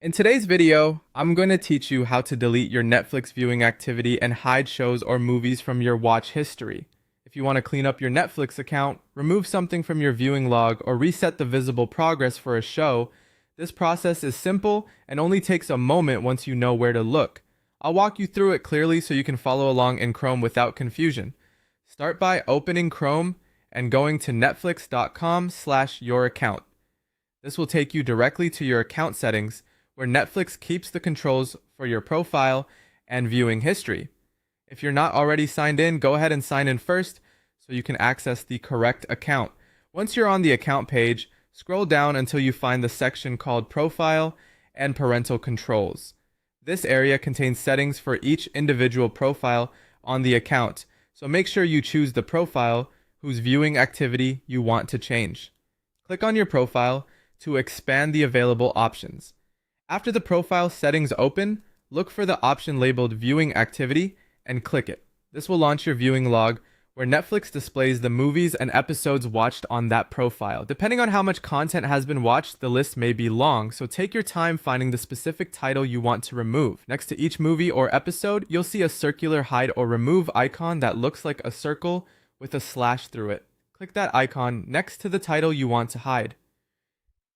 In today's video, I'm going to teach you how to delete your Netflix viewing activity and hide shows or movies from your watch history. If you want to clean up your Netflix account, remove something from your viewing log, or reset the visible progress for a show, this process is simple and only takes a moment once you know where to look. I'll walk you through it clearly so you can follow along in Chrome without confusion. Start by opening Chrome and going to netflix.com/youraccount. This will take you directly to your account settings, where Netflix keeps the controls for your profile and viewing history. If you're not already signed in, go ahead and sign in first so you can access the correct account. Once you're on the account page, scroll down until you find the section called Profile and Parental Controls. This area contains settings for each individual profile on the account, so make sure you choose the profile whose viewing activity you want to change. Click on your profile to expand the available options. After the profile settings open, look for the option labeled Viewing Activity and click it. This will launch your viewing log, where Netflix displays the movies and episodes watched on that profile. Depending on how much content has been watched, the list may be long, so take your time finding the specific title you want to remove. Next to each movie or episode, you'll see a circular hide or remove icon that looks like a circle with a slash through it. Click that icon next to the title you want to hide.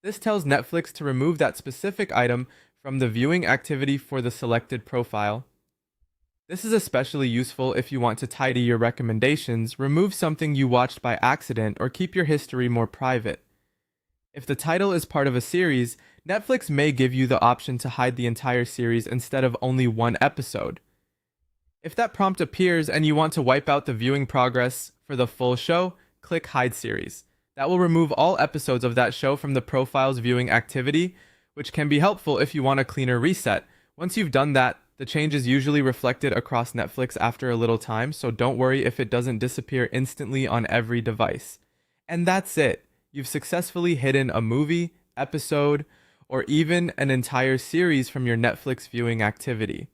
This tells Netflix to remove that specific item from the viewing activity for the selected profile. This is especially useful if you want to tidy your recommendations, remove something you watched by accident, or keep your history more private. If the title is part of a series, Netflix may give you the option to hide the entire series instead of only one episode. If that prompt appears and you want to wipe out the viewing progress for the full show, click Hide Series. That will remove all episodes of that show from the profile's viewing activity, which can be helpful if you want a cleaner reset. Once you've done that, the change is usually reflected across Netflix after a little time, so don't worry if it doesn't disappear instantly on every device. And that's it. You've successfully hidden a movie, episode, or even an entire series from your Netflix viewing activity.